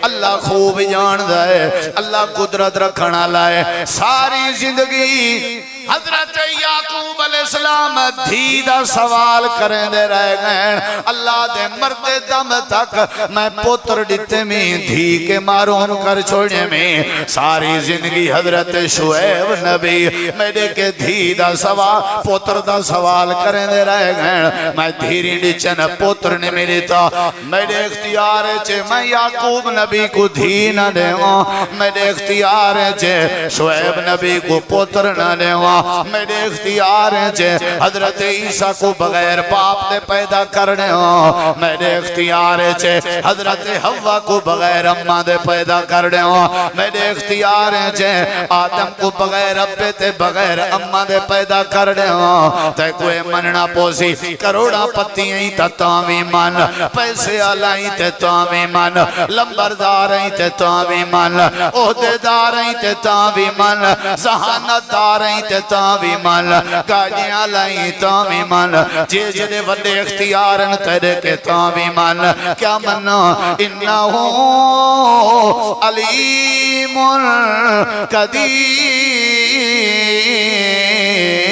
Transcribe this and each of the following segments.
اللہ خوب جاندہ ہے، اللہ قدرت رکھنا لائے ساری زندگی حضرت یعقوب علیہ السلام دھی دا سوال کریں دے رہ گئے اللہ دے مردے دم تک میں پتر ڈتے میں دھی کے معروم کر چھوڑے میں ساری زندگی حضرت شعیب نبی میرے کے دھی دا سوال پتر دا سوال کریں دے رہ گئے میں دھیری ڈچن پتر نے ملی تا میرے اختیار چھے میں یعقوب نبی کو دھی نہ دے میرے اختیار چھے شعیب نبی کو پتر نہ دے میرے اختیار ہیں حضرت عیسیٰ کو بغیر باپ دے پیدا کرنے ہوں میرے اختیار ہیں حضرت حوا کو بغیر اماں دے پیدا کرنے ہوں میرے اختیار ہیں آدم کو بغیر ابے تے بغیر اماں دے پیدا کرنے ہوں تے کوئی مننا پوسی کروڑا پتیاں تا تاوی من پیسے آلائیں تے تاوی من لمبرداریں تے تاوی من عہدیداریں تے تاوی من ذہانت داریں تے تاوی من گاڑیاں لائیں تاوی من جے جدے وڈے اختیارن تیرے کے تاوی من کیا مننا انہو علیم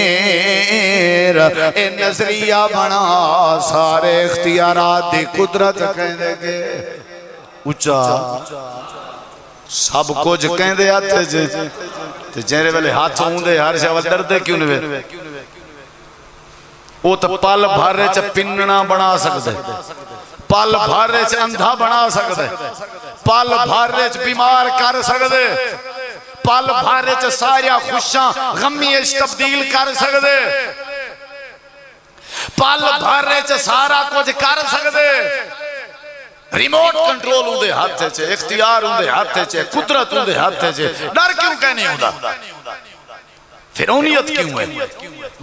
قدیر اے نظریہ بنا سارے اختیارات دی قدرت کہنے کے اچھا سب کچھ کہنے آتے جے جیرے والے ہاتھ ہوندے ہر شاہ ڈر دے کیوں نوے وہ تو پال بھارے چا پننا بنا سکتے پال بھارے چا اندھا بنا سکتے پال بھارے چا بیمار کر سکتے پال بھارے چا ساریا خوشاں غمیش تبدیل کر سکتے پال بھارے چا سارا کچھ کر سکتے ریموٹ کنٹرول ہوندے ہاتھے چھے اختیار ہوندے ہاتھے چھے قدرت ہوندے ہاتھے چھے ڈر کیوں کہنے ہوندہ فرعونیت کیوں ہے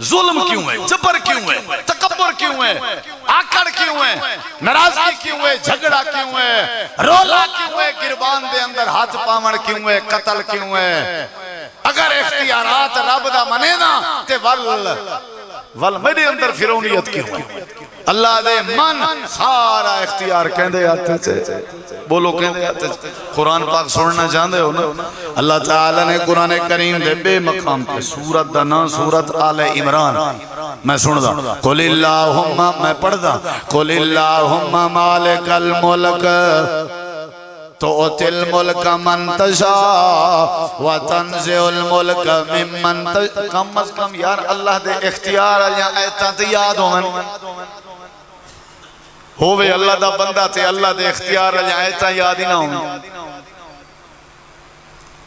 ظلم کیوں ہے جبر کیوں ہے تکبر کیوں ہے آکڑ کیوں ہے ناراضگی کیوں ہے جھگڑا کیوں ہے رولا کیوں ہے گربان دے اندر ہاتھ پاون کیوں ہے قتل کیوں ہے اگر اختیارات رب دا منے نا تے ول میرے اندر فرعونیت کیوں ہے اللہ دے من سارا اختیار کہندے آتے تھے بولو کہندے آتے تھے قرآن پاک سننا چاہندے ہو نا اللہ تعالیٰ نے قرآن کریم دے بے مقام پہ سورت دا نام سورت آل عمران میں سن دا قل اللہم میں پڑھ دا قل اللہم مالک الملک تؤتی الملک من تشاء وتنزع الملک ممن تشاء کم از کم یار اللہ دے اختیار یا ایتات یاد ہوئے اللہ دا بندہ تھے اللہ دے اختیار یا ایتات یاد ہی نہ ہوں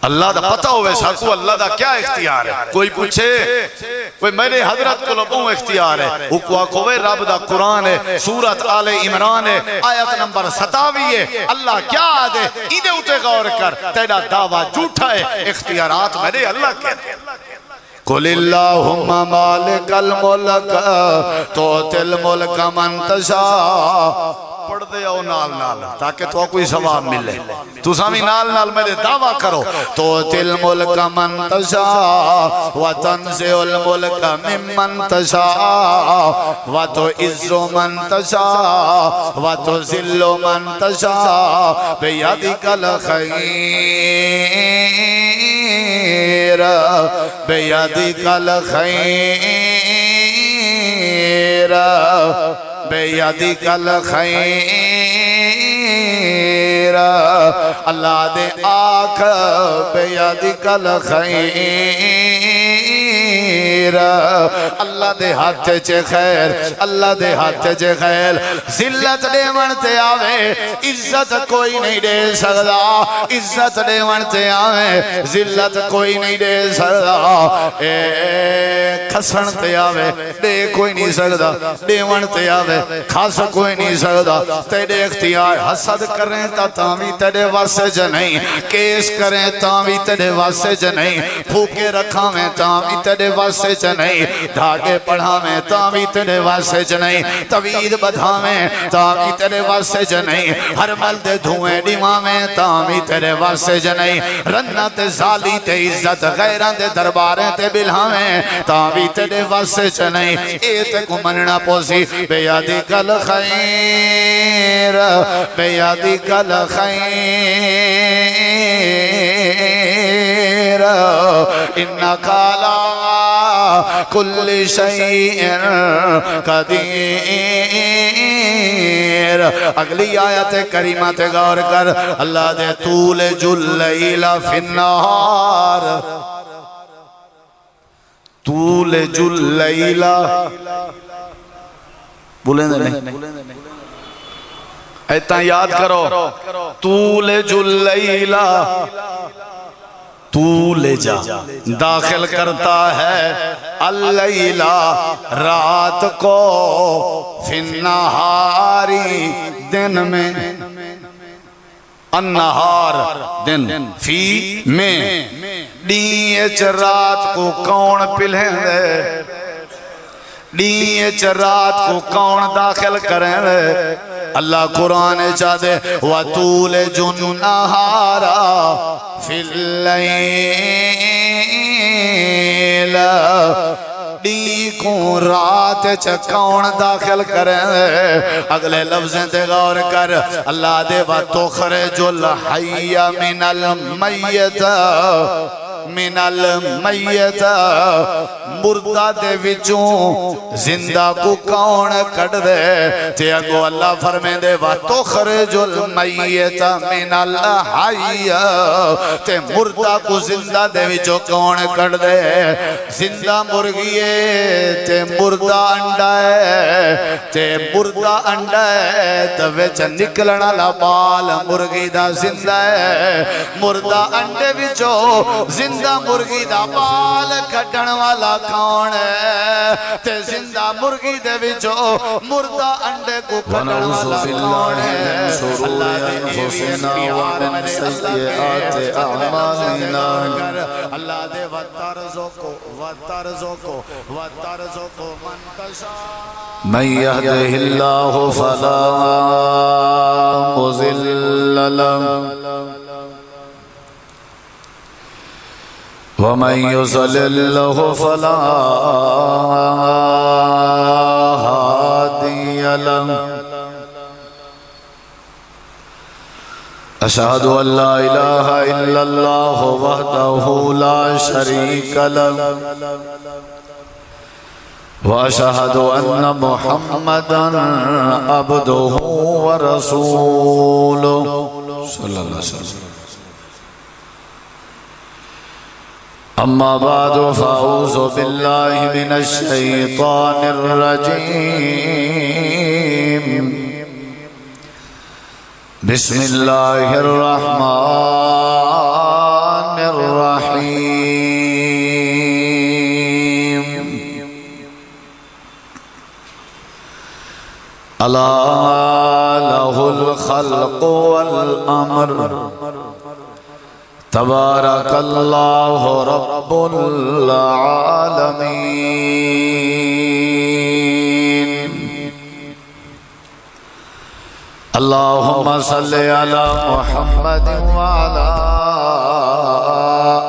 اللہ دا پتہ ہوئے ساکو اللہ دا کیا اختیار ہے کوئی پوچھے کوئی میرے حضرت کو لبوں اختیار ہے حکوہ کوئے رب دا قرآن ہے سورت آل عمران ہے آیت نمبر 27 ہے اللہ کیا آدھے ایدے اٹھے غور کر تیرا دعویٰ جھوٹا ہے اختیارات میرے اللہ کے قل اللہم مالک الملک تؤتی الملک من تشاء پڑھ دے آؤ نال نال تاکہ تو کوئی ثواب ملے تو سامی نال نال میرے دعویٰ کرو تؤتی الملک من تشاء وتنزع الملک ممن تشاء وتعز من تشاء وتذل من تشاء بیدک الخیر بیدک الخیر بیدک الخیر اللہ دے آنکھ بیدک الخیر اللہ دے ہاتھ چے خیر اللہ دے ہاتھ چے خیر ذلت دے منتے آوے عزت کوئی نہیں دے سکتا عزت دے منتے آوے ذلت کوئی نہیں دے سکتا کھسن تے آوے دے کوئی نہیں سکتا دے منتے آوے خاص کوئی نہیں سکتا تیرے اختیار حسد کریں تا تاوی تیرے واسے جنہیں کیس کریں تاوی تیرے واسے جنہیں پھوکے رکھا میں تاوی تیرے واسے جنہیں دھاگے پٹاکے پڑھاویں تاں بھی تیرے واسے چ نہیں، توید بدھاویں تاں بھی تیرے واسے چ نہیں، ہر ملد دھوئیں ڈیواویں تاں بھی تیرے واسے چ نہیں، رنہ تے زالی تے عزت غیران تے درباریں تے بلھاویں تاں بھی تیرے واسے چ نہیں، اے تے کو مننا پوسی بے یادی کل خیر، بے یادی کل خیر، انکا لا کل شیئن قدیر۔ اگلی آیت کریمہ تے غور کر، اللہ دے طول جلیل فی النہار، طول جلیل بولیں دے نہیں ایتا یاد کرو، طول جلیل طول جا داخل کرتا ہے اللیلہ رات کو، فی النہاری دن میں، النہار دن، فی میں ڈیئچ رات کو کون پلہیں دے، ڈیئچ رات کو کون داخل کریں دے، اللہ قرآن چاہتے وَتُولِجُ النَّهَارَ فِي اللَّيْلِ، ڈی کو رات چکون داخل کریں، اگلے لفظیں تے غور کر، اللہ دے وَتُخْرِجُ الْحَيَّ مِنَ الْمَيِّتِ، من المیت، مردہ دے وچوں زندہ کو کون کٹ دے، تے اگو اللہ فرمیں دے وَتُخْرِجُ الْمَيِّتَ مِنَ الْحَيِّ، تے مردہ کو زندہ دے وچوں کون کٹ دے، زندہ مرگیے تے مردہ انڈا ہے، تے مردہ انڈا ہے تے وچ نکلنا لبال مرگی دا زندہ ہے، مردہ انڈے وچوں زندہ مرگی دا بال کھٹن والا کون ہے، تے زندہ مرگی دے وچوں مردہ انڈے کو کھٹن والا کون ہے، اللہ دے انفسنا ومن سیئات اعمالنا، اللہ دے وَتَرْزُقُ من تشاء، من يهده الله فلا مضل له ومن يضلل فلا هادي له، أشهد أن لا إله إلا الله وحده لا شريك له، وأشهد أن محمدا عبده ورسوله صلى الله عليه وسلم، أما بعد فأعوذ بالله من الشيطان الرجيم، بسم الله الرحمن الرحيم، ألا له الخلق والأمر، تبارك الله رب العالمين، اللهم صل على محمد وعلى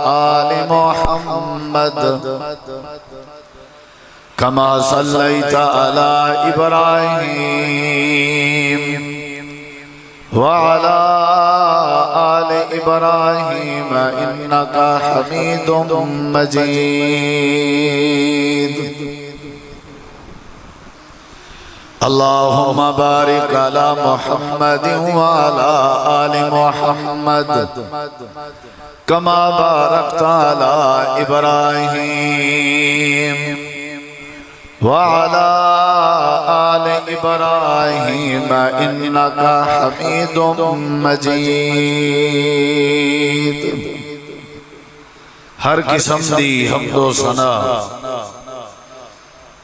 آل محمد، كما صليت على إبراهيم وعلى آل إبراهيم إنك حميد مجيد، اللهم بارك على محمد وعلى آل محمد، كما باركت على إبراهيم وعلى آل إبراهيم إنك حميد مجيد۔ ہر قسم دی حمد و ثنا،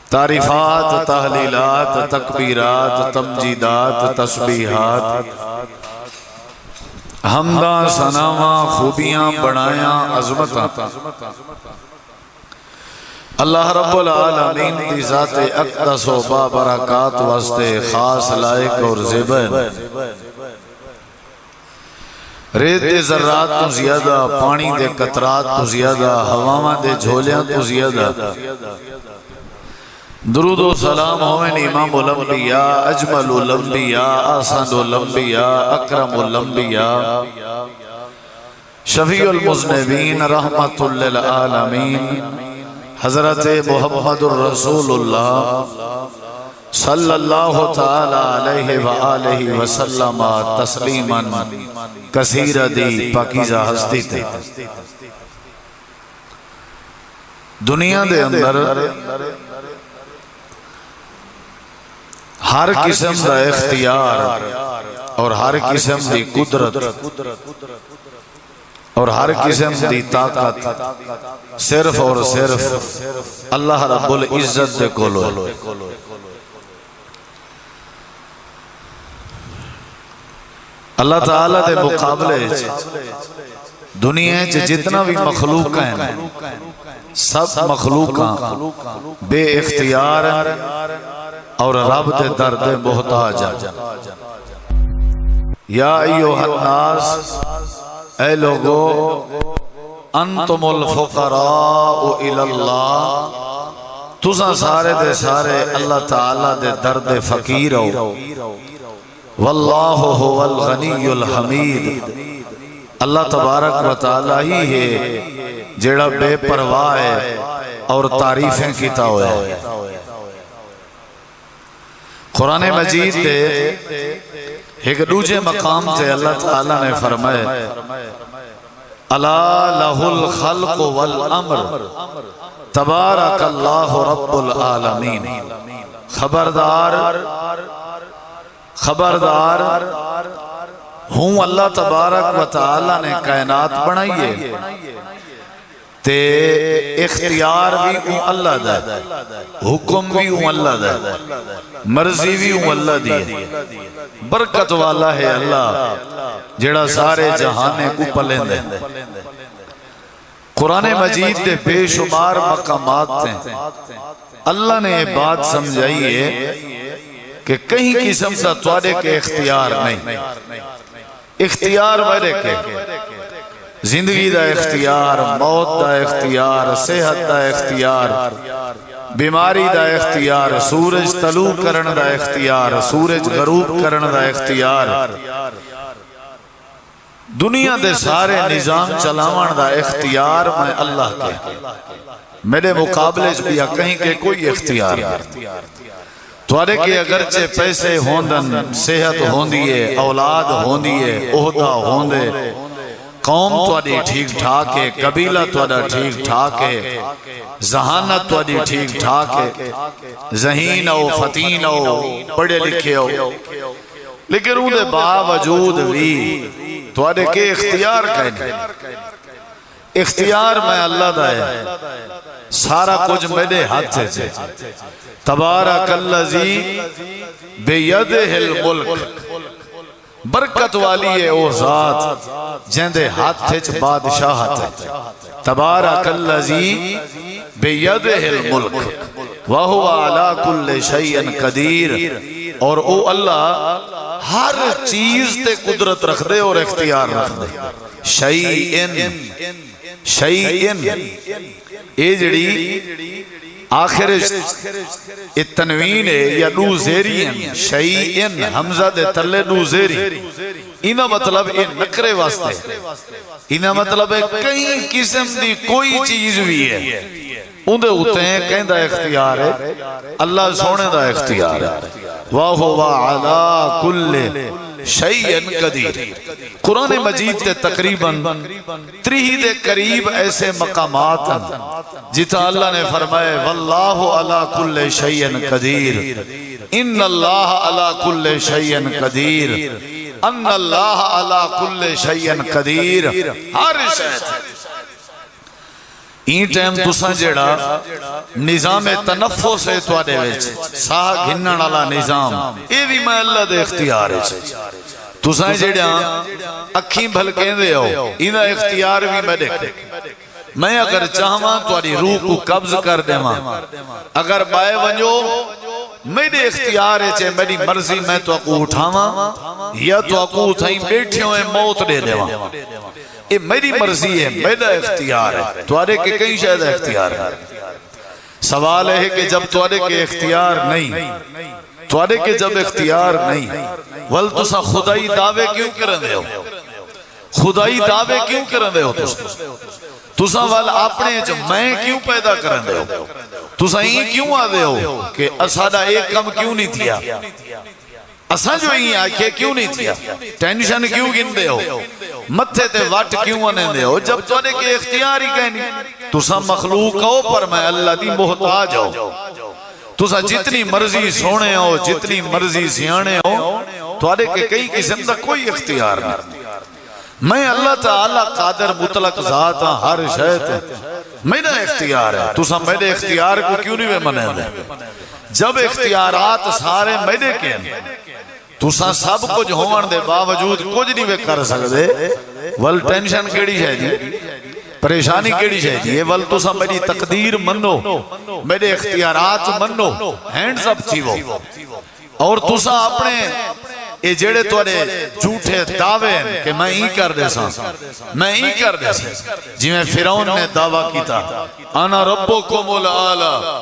تعریفات، تحلیلات، تکبیرات، تمجیدات، تسبیحات، حمداں، ثناواں، خوبیاں، بڑایاں، عظمتاں اللہ رب العالمین دی ذات اقدس و بابرکات واسطے خاص لائق اور زبر ریت دے ذرات تو زیادہ، پانی دے قطرات تو زیادہ، ہواواں دے جھولیاں تو زیادہ درود و سلام ہوئے امام الانبیاء، اجمل الانبیاء، آسان الانبیاء، اکرم الانبیاء، شفیع المذنبین، رحمت للعالمین، حضرت محمد الرسول اللہ صلی اللہ تعالی علیہ وآلہ وسلم تسلیما کثیر دی پاکیزہ ہستی تے دنیا دے اندر ہر قسم دا اختیار اور ہر قسم دی قدرت اور ہر قسم دی طاقت صرف اور صرف اللہ رب العزت دے کولو ہے۔ اللہ تعالیٰ دے مقابلے دنیا جتنا بھی مخلوق ہیں سب مخلوقاں بے اختیار اور رب دے درد محتاج ہیں۔ یا ایوہ الناس، اے لوگو، انتم الفقراء الاللہ، تساں سارے دے سارے اللہ تعالیٰ دے درد فقیر ہو، واللہ هو الغنی الحمید، اللہ تبارک و تعالی ہی ہے جڑا بے پرواہ ہے اور تعریفیں کیتا ہوئے ہے۔ قرآن مجید دے ایک دوجہ مقام تے اللہ تعالیٰ نے فرمائے الا لہ الخلق والامر تبارک اللہ رب العالمین، خبردار ہوں اللہ تبارک و تعالیٰ نے کائنات بنائیے تے اختیار بھی ہوں اللہ دا، حکم بھی ہوں اللہ دا، مرضی بھی ہوں اللہ دی، برکت والا ہے اللہ جڑا سارے جہانے کو پلیں دے۔ قرآن مجید دے بے شمار مقامات ہیں اللہ نے یہ بات سمجھائی ہے کہ کہیں قسم کا توڑے کے اختیار نہیں، اختیار میرے کے زندگی دا اختیار، موت دا اختیار، صحت دا اختیار، بیماری دا اختیار، سورج طلوع کرن دا اختیار، سورج غروب کرن دا اختیار، دنیا دے سارے نظام چلاون دا اختیار میں اللہ کے، میرے مقابلے بھی کہیں کہ کوئی اختیار نہیں۔ توڑے کے اگرچہ پیسے ہوندن، صحت ہوندیے، اولاد ہوندیے، عہدہ ہوندے، قوم توڑی ٹھیک ٹھاک ہے، قبیلہ توڑا ٹھیک ٹھاک ہے، ذہانت توڑی ٹھیک ٹھاک ہے، ذہین ہو، فتین ہو، پڑھے لکھے ہو، لیکن انہیں باوجود بھی توڑے کے اختیار کہنے، اختیار میں اللہ دا ہے، سارا کچھ میرے ہاتھ سے، تبارک اللذی بیدہ الملک، برکت والی ہے او ذات جندے ہاتھ بادشاہت ہے، تبارک اللذی بیدہ الملک وہو علی کل شیء قدیر، اور او اللہ ہر چیز تے قدرت رکھ دے اور اختیار رکھ دے۔ شیئن اے جڑی آخر تنوین ہے یا دو زیری ہیں، شیئن حمزہ دے تلے دو زیری، انہا مطلب اے نکرے واسطے، انہا مطلب ہے کئی قسم دی کوئی چیز بھی ہے اندھے ہوتے ہیں کہیں دا اختیار ہے، اللہ سونے دا اختیار ہے، وَهُوَ عَلَىٰ كُلِّ شَيْءٍ قَدِيرٍ۔ قرآن مجید تے تقریباً 30 دے قریب ایسے مقامات ہیں جتا اللہ نے فرمائے وَاللَّهُ عَلَىٰ كُلِّ شَيْءٍ قَدِيرٍ، اِنَّ اللَّهَ عَلَىٰ كُلِّ شَيْءٍ قَدِيرٍ، اَنَّ اللَّهَ عَلَىٰ كُلِّ شَيْءٍ قَدِيرٍ، ہر شاید این ٹائم تساں جڑا نظام تنفس ہے توڑے ویچ ساہ گھنن والا نظام، اے بھی میں اللہ دے اختیار ہے، تساں جڑا اکھیں بھلکیں دے ہو، انہا اختیار بھی میں دیکھے، میں اگر چاہواں تاری روح کو قبض کر دیواں اگر بائے ونجو میرے اختیار ہے میری مرضی میں تو اکو اٹھاواں یا تو اکو اٹھائیں بیٹھے ہوئے موت دے دیواں یہ میری مرضی ہے میرا اختیار ہے تارے کے کئی شاید اختیار ہے سوال ہے کہ جب تارے کے اختیار نہیں تارے کے جب اختیار نہیں ول تسا خدائی دعوے کیوں کرن دے ہو خدائی دعوے کیوں کرن دے ہو تسا وال اپنے جو میں کیوں پیدا کرن دے ہو تسا ہی کیوں آدھے ہو کہ اسادہ ایک کم کیوں نہیں تھیا اساں جو ہی آکھے کیوں نہیں تھیا ٹینشن کیوں گن دے ہو متھے تے واٹ کیوں آنے دے ہو جب تو نے کہ اختیار ہی کہنی تسا مخلوق ہو پر میں اللہ دی محتاج ہو تسا جتنی مرضی سونے ہو جتنی مرضی سیانے ہو تو نے کہ کئی قسم دا کوئی اختیار نہیں میں اللہ تعالیٰ قادر مطلق ذات ہاں ہر شہد ہے میرا اختیار ہے تسا میرے اختیار کو کیوں نہیں منے دے جب اختیارات سارے میرے کے ہیں تسا سب کچھ ہونے دے باوجود کچھ نہیں کر سکتے ول ٹینشن کیڑی ہے جی پریشانی کیڑی ہے جی یہ ول تسا میری تقدیر منو میرے اختیارات منو ہینڈز اپ تھی وہ اور تسا اپنے یہ جڑے توڑے جھوٹے دعوے ہیں کہ میں ہی کر دے سا میں ہی کر دے سا جی میں فرعون نے دعویٰ کیتا انا ربکم العالی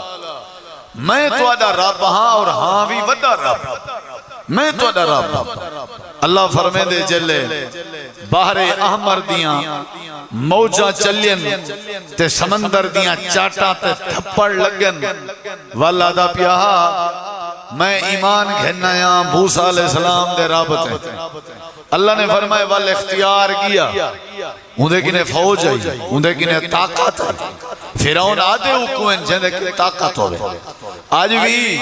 میں توڑا رب ہاں اور ہاں بھی وڈا رب میں توڑا رب اللہ فرمے دے جلے باہر احمر دیاں موجہ چلین تے سمندر دیاں چاٹا تے تھپڑ لگن والا دا پیاہا میں ایمان گھننا یا موسیٰ علیہ السلام دے رابط ہیں اللہ نے فرمائے وال اختیار کیا اندھے کنے فوج ہے اندھے کنے طاقت ہے فرعون آدھے حکومن جندے کی طاقت ہوئے آج بھی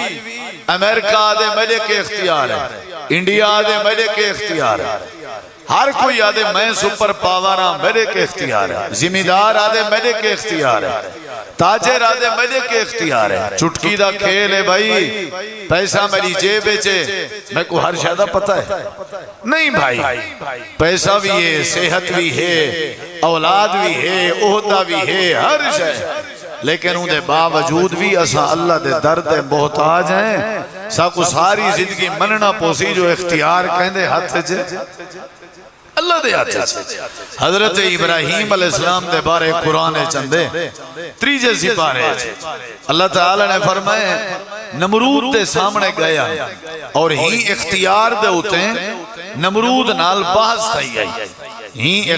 امریکہ آدھے میرے کے اختیار ہے انڈیا آدھے میرے کے اختیار ہے ہر کوئی آدھے میں سپر پاورا میرے کے اختیار ہے زمیندار آدھے میرے کے اختیار ہے تاجر آدھے میرے کے اختیار ہے چٹکی دا کھیل ہے بھائی پیسہ میری جیب ہے میں کو ہر شاید پتہ ہے نہیں بھائی پیسہ بھی ہے صحت بھی ہے اولاد بھی ہے عہدہ بھی ہے ہر شاید لیکن ان دے باوجود بھی اسا اللہ دے درد محتاج ہیں سا کو ساری زندگی مننا پوسی جو اختیار کہندے ہاتھ جے اللہ دے آتے حضرت ابراہیم علیہ السلام دے بارے قرآن چندے تریجے سی بارے اللہ تعالیٰ نے فرمائے نمرود دے سامنے گیا اور ہی اختیار دے ہوتے ہیں نمرود نال بحث تھی آئی ہی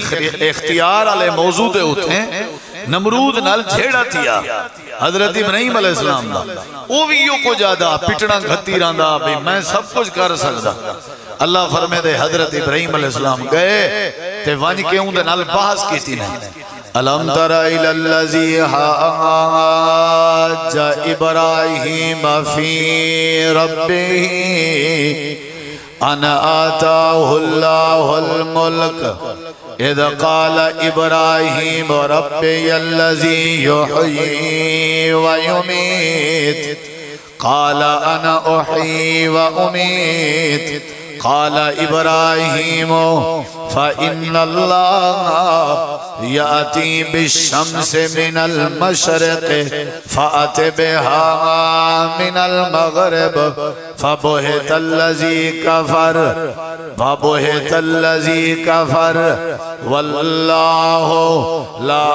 اختیار علیہ موضوع دے ہوتے ہیں نمرود نال جھیڑا تھیا حضرت ابراہیم علیہ السلام دا وہ بھی یوں کو جادا پٹنا گھتی راندہ بھی میں سب کچھ کر سکتا اللہ فرمے دے حضرت ابراہیم علیہ السلام گئے تے وانج کے ہوں دے نال بحث کی تھی نہیں الم تر الی اللذی حاج ابراہیم فی ربی ان آتاہ اللہ الملک اذ قال ابراہیم ربی اللذی یحیی ویمیت قال انا احیی وامید قال ابراہیم فإن اللہ یاتی بالشمس من المشرق فأت بها من المغرب فبہت الذی کفر واللہ لا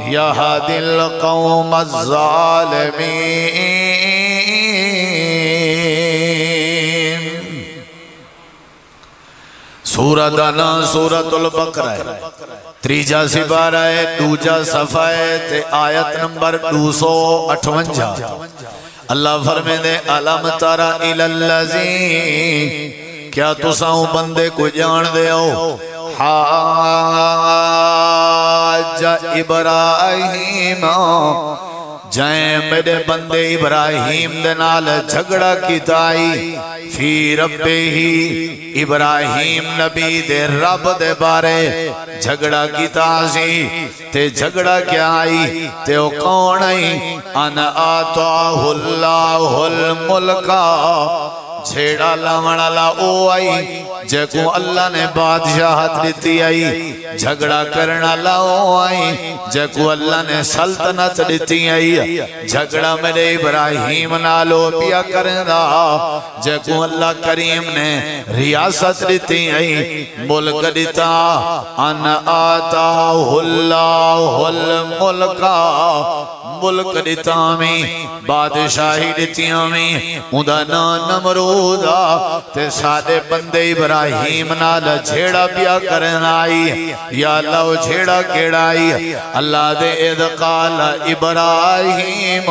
یہدی القوم الظالمین سورت دانا سورت البقرہ ہے تریجا سپارہ ہے دوجا صفحہ ہے تے آیت نمبر 258 اللہ فرمے دے علم ترى الى الذی کیا تساؤں بندے کو جان دے ہو حاج ابراہیم جائیں میرے بندے ابراہیم دنال جھگڑا کی تائی فی رب ہی ابراہیم نبی دے رب دے بارے جھگڑا کی تاسی تے جھگڑا کیا آئی تے او کون آئی ان آتاہ اللہ الملکہ جھیڑا لاون والا او آئی جے کو اللہ نے بادشاہت دیتی آئی جھگڑا کرن والا او آئی جے کو اللہ نے سلطنت دیتی آئی جھگڑا میرے ابراہیم نالو پیا کرندا جے کو اللہ کریم نے ریاست دیتی آئی ملک دیتا ان آتاہ اللہ الملکا ملک دیتا میں بادشاہی دیتیاں میں اندہ نا نمرودا تے سادے بندے ابراہیم نالا جھیڑا پیا کرنا آئی یا اللہ جھیڑا کیڑا آئی اللہ دے اذ قال ابراہیم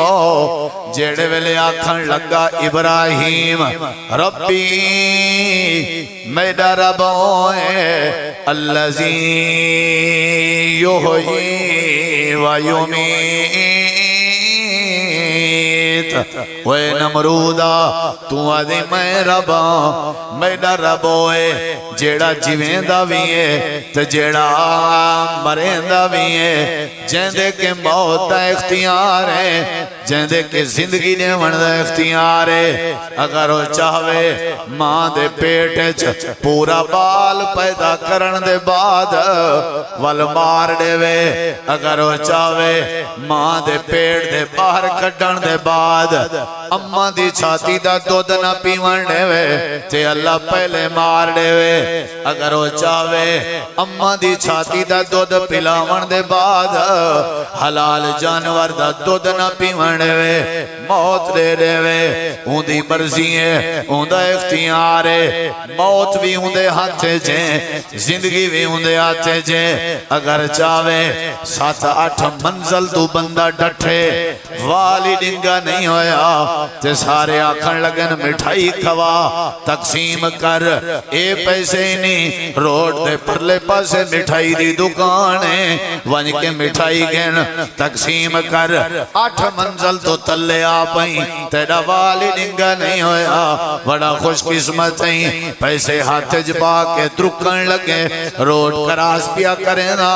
جھیڑے ویلے آکھن لگا ابراہیم ربی میرا رب ہے اللذی یحیی و یمیت وے نمرودا تو آدھی میں ربا میرا رب ہوئے جیڑا جیویں بھی ہے تو جیڑا مریں بھی ہے جیندے کے موت دا اختیار ہے جیندے کے زندگی نے وندہ اختیار ہے اگر وہ چاہوے ماں دے پیٹ پورا بال پیدا کرن دے بعد والمار دے وے اگر وہ چاہوے ماں دے پیٹ دے باہر کٹن دے بعد اماں دی چھاتی دا دودھ نہ پیون دے وے تے اللہ پہلے مار دے وے اگر وہ چاہوے اماں دی چھاتی دا دودھ پلاون دے بعد حلال جانور دا دودھ نہ پیون دے وے موت دے دے وے اون دی مرضی ہے اون دا اختیار ہے موت بھی اون دے ہاتھ جے زندگی بھی اون دے ہاتھ جے اگر چاہوے 7-8 منزل تو بندہ ڈٹھے والی ڈنگا نہیں ہویا تے سارے آکھن لگن مٹھائی کھوا تقسیم کر اے پیسے نہیں روڈ دے پرلے پاسے مٹھائی دی دکانے ون کے مٹھائی گن تقسیم کر 8 منزل تو تلے آپیں تیرا والی ڈنگا نہیں ہویا بڑا خوش قسمت ہیں پیسے ہاتھ جبا کے درکن لگے روڈ کراس پیا کرنا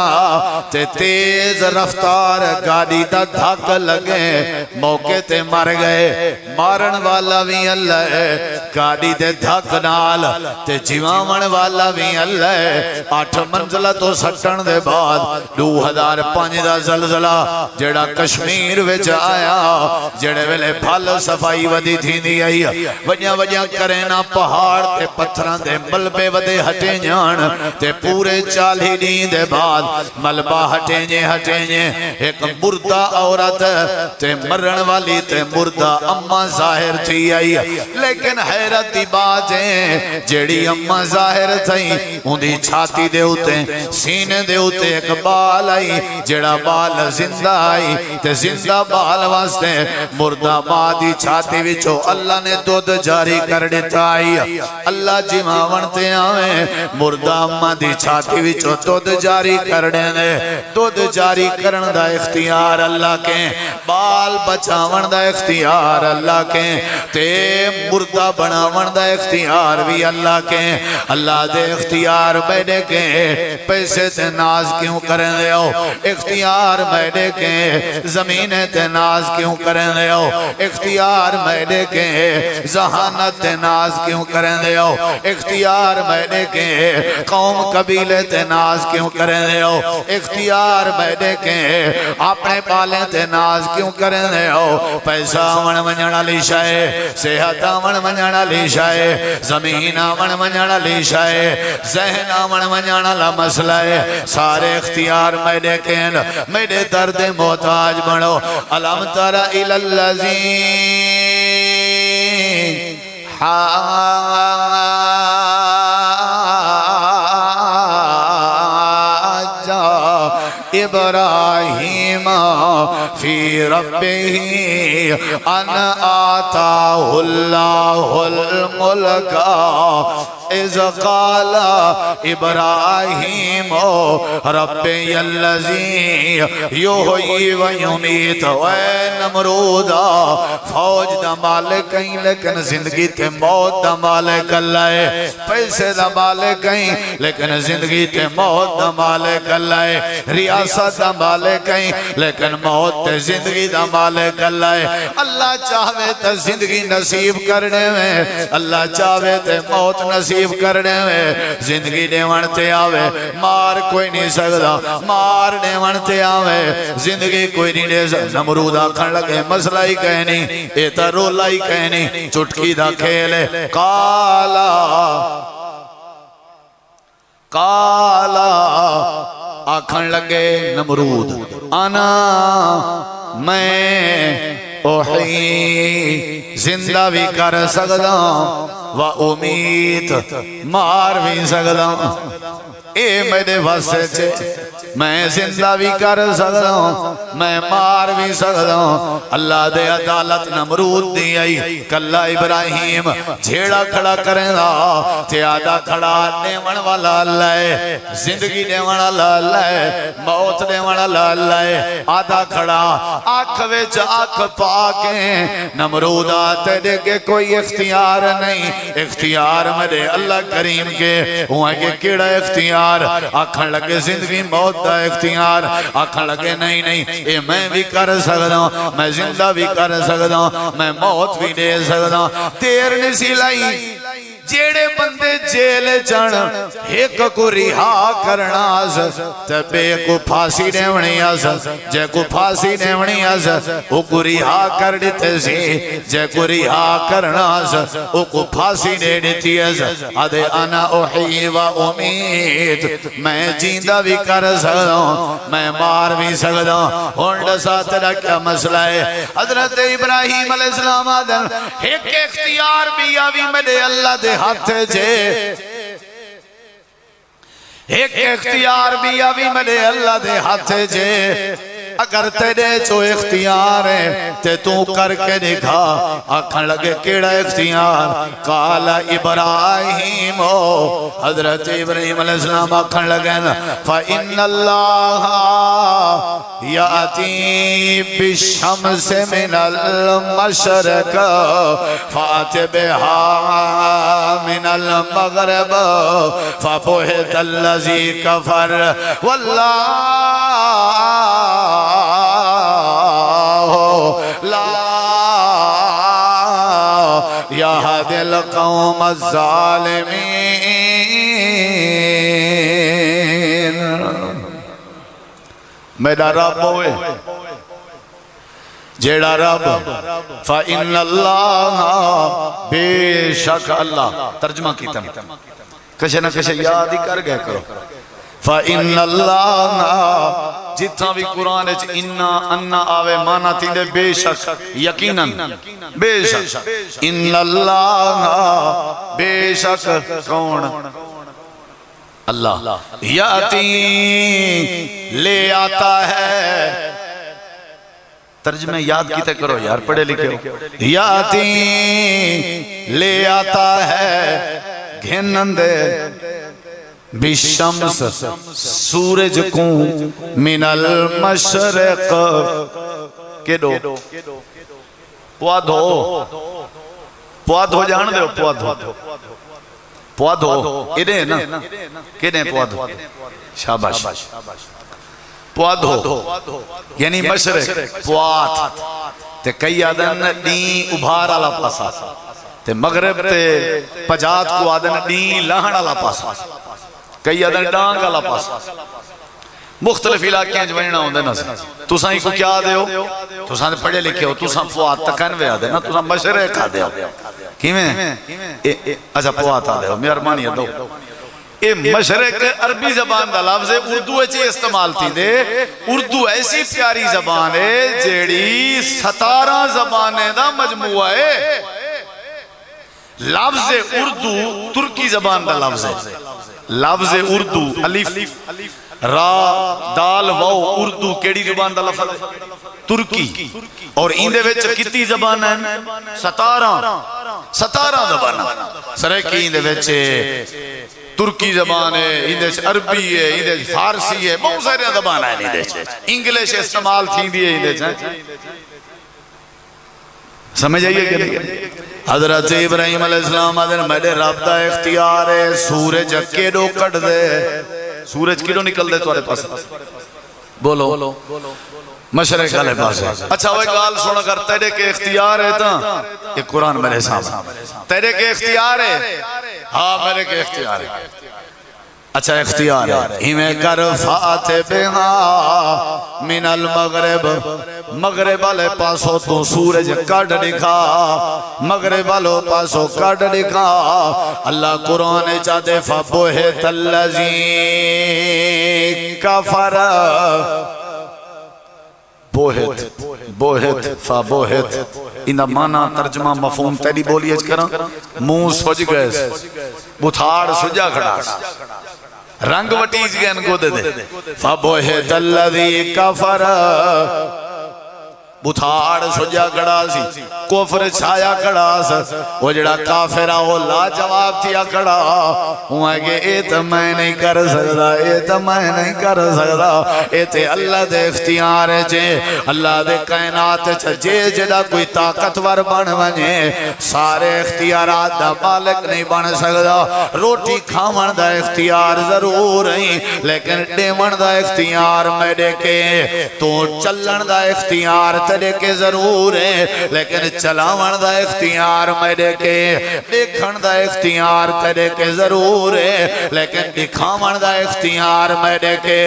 تے تیز رفتار گاڑی دا دھاک لگے موقع تے مر گئے مارن والا بھی اللہ ہے گاڑی دے دھاک نال تے جیوان والا بھی اللہ ہے 8 منزلہ تو سٹن دے بعد 2005 دا زلزلہ جڑا کشمیر وچ آیا جڑے ویلے پھل صفائی ودی تھی دی آئی وجہ کرینا پہاڑ تے پتھران دے ملبے ودے ہٹے جان تے پورے 40 دین دے بعد ملبہ ہٹے جے ایک مردہ عورت تے مرن والی تے مردہ اممہ ظاہر تھی آئی لیکن حیرت دی بات ہے جیڑی اممہ ظاہر تھی اندھی چھاتی دے ہوتے سینے دے ہوتے ایک بال آئی جیڑا بال زندہ آئی تے زندہ بال واسطے مردہ ماں دی چھاتی وچو اللہ نے دودھ جاری کر دیتا آئی اللہ جیماون تے آئے مردہ اممہ دی چھاتی وچو دودھ جاری کر دینے دودھ جاری کرن دا اختیار اللہ کے بال بچاون دا اختیار اللہ کے تے مردہ بناون دا اختیار بھی اللہ کے اللہ دے اختیار بیٹے کے پیسے تے ناز کیوں کریں دے ہو اختیار بیٹے کے زمین تے ناز کیوں کریں دے ہو اختیار بیٹے کے ذہانت تے ناز کیوں کریں دے ہو اختیار بیٹے کے قوم قبیلے تے ناز کیوں کریں دے ہو اختیار بیٹے کے اپنے پالیں تے ناز کیوں کریں دے ہو پیسہ آون منجنا لیشائے صحت آون منجنا لیشائے زمین آون منجنا لیشائے ذہن آون منجنا لا مسئلہ ہے سارے اختیار میرے کہن میرے درد محتاج بنو علم تر الالذین ابراہیم فی ربہ ان آتاہ اللہ الملک اذ قال ابراہیم ربی الذی یحیی و یمیت اے نمرودا فوج دا مالک کہیں لیکن زندگی تے موت دا مالک اللہ ہے، پیسے دا مالک کہیں لیکن زندگی تے موت دا مالک اللہ ہے، ریاست دا مالک کہیں لیکن موت تے زندگی دا مالک اللہ ہے۔ اللہ چاہوے تے زندگی نصیب کرنے میں، اللہ چاہوے تے موت نصیب کرنے میں، زندگی دیوان تے آوے مار کوئی نہیں سکتا، مار دیوان تے آوے زندگی کوئی نہیں دے سکتا۔ نمرود آکھن لگے مسئلہ ہی کہنی ایتا رولا ہی کہنی چٹکی دا کھیلے کالا آکھن لگے نمرود انا میں اوحی زندہ بھی کر سکتا و امید مار بھی سکتا اے میرے واسطے چھے میں زندہ بھی کر سکتا ہوں میں مار بھی سکتا ہوں۔ اللہ دے عدالت نمرود دی آئی کلہ ابراہیم جھیڑا کھڑا کریں دا تیادہ کھڑا نیون والا اللہ ہے، زندگی نیون والا اللہ ہے، موت نیون والا اللہ ہے۔ آدھا کھڑا آنکھ ویچ آنکھ پاکیں نمرود آتے دے کے کوئی اختیار نہیں، اختیار میرے اللہ کریم کے ہوئے کہ کیڑا اختیار آکھن لگے زندگی موت دا اختیار آکھن لگے نہیں اے میں بھی کر سکتا ہوں میں زندہ بھی کر سکتا ہوں میں موت بھی دے سکتا ہوں۔ تیر نسی لائی جیڑے بندے جیل جان ایک کو رہا کرنا تے بے کو پھانسی دیونی جے کو پھانسی دیونی او کو رہا کر دیتے سی جے کو رہا کرنا او کو پھانسی دے دیتی آدھے انا احیی و امید میں جیندہ بھی کر سکتا ہوں میں مار بھی سکتا ہوں۔ ہونڈ ساتھ رکھا مسئلہ ہے حضرت ابراہیم علیہ السلام آدھر ایک اختیار بھی آوی میرے اللہ دے ہاتھ جے ایک اختیار بھی آوی میرے اللہ دے ہاتھ جے اگر تیرے چو اختیار ہے تے تو کر کے دکھا آکھن لگے کیڑا اختیار قال ابراہیم حضرت ابراہیم علیہ السلام آکھن لگے فَإِنَّ اللَّهَ يَأْتِي بِالشَّمْسِ مِنَ الْمَشْرِقِ فَأْتِ بِهَا مِنَ الْمَغْرِبِ فَبُهِتَ الَّذِي كَفَرَ وَاللَّهُ لا يهدي القوم الظالمين۔ میرا رب ہوئے جیڑا رب فَإِنَّ اللَّهَ بے شک اللہ ترجمہ کیتا کشے نہ کشے یاد ہی کر گئے کرو فَإِنَّ اللَّهَ جتنا بھی قرآن ہے انہا انہا آوے مانا تیندے بے شک یقیناً بے شک ان اللہ بے شک کون اللہ یاتی لے آتا ہے ترجمہ یاد کیتے کرو یار پڑھے لکھے ہو یاتی لے آتا ہے گھنندے بالشمس سورج کو من المشرق کیڑو پوادھو جان دے پوادھو ادھے نا کیڑے پوادھو شاباش پوادھو یعنی مشرق پواد تے کئی آدھن دین ابھارا لا پاسا تے مغرب تے پجات کو آدھن دین لہن لا پاسا کئی آدھن ڈانگ لا پاسا مختلف علاقے ہیں جو بننا ہوں دے نا تو سائیں کو کیا دے ہو تو سائیں پڑھے لکھے ہو تو سائیں پوات تکنوے آدھے نا تو سائیں مشرق آدھے ہو کیمیں اچھا پوات آدھے ہو مہربانی دو اے مشرق عربی زبان دا لفظ ہے اردو اچھے استعمال تھی دے اردو ایسی پیاری زبان ہے جیڑی 17 زبانیں دا مجموعہ ہے لفظ اردو ترکی زبان دا لفظ ہے لفظ اردو الف را دال واو اردو کیڑی زبان دا لفظ ہے ترکی اور اندے وچ کتی زبان ہے 17 زبان سرکی اندے وچ ترکی زبان ہے اندے عربی ہے اندے فارسی ہے بہت سارے زبان ہیں اندے انگلش استعمال تھی دیئے اندے سمجھ آئیے کہ نہیں حضرت ابراہیم علیہ السلام حضرت میرے رب دا اختیار ہے سورج کیڑو کٹ دے سورج کیڑو نکل دے تمہارے پاس بولو مشرق والے پاس اچھا وہ گال سن کر تیرے کے اختیار ہے تا یہ قرآن میرے سامنے تیرے کے اختیار ہے ہاں میرے کے اختیار ہے اچھا اختیار ہے ہمیں کر فاتبہا من المغرب مغرب والے پاسوں تو سورج کٹ دکھا مغرب والوں پاسوں کٹ دکھا اللہ قرآن چاہتے فبہت الذی کفر بوہت فبوہت انہا مانا ترجمہ مفہوم تیری بولی اچھ کرا منہ سوچ گئے بتھاڑ سجا کھڑا رنگ وٹیج گئے ان کو دے دے فبوہت الذی کفر بتھاڑ سجا کھڑا سی کفر چھایا کھڑا سی وہ جڑا کافرہ وہ لا جواب تھیا کھڑا ہوں کہ اے تو میں نہیں کر سکتا اے تو میں نہیں کر سکتا اے تے اللہ دے اختیار جے اللہ دے کائنات جے جڑا کوئی طاقتور بن ونجے سارے اختیارات دا مالک نہیں بن سکتا روٹی کھاون دا اختیار ضرور نہیں لیکن ڈیمن دا اختیار میرے کے تو چلن دا اختیار تیرے کے ضرور ہے لیکن چلاون دا اختیار میرے کے دیکھن دا اختیار تیرے کے ضرور ہے لیکن دکھاون دا اختیار میرے کے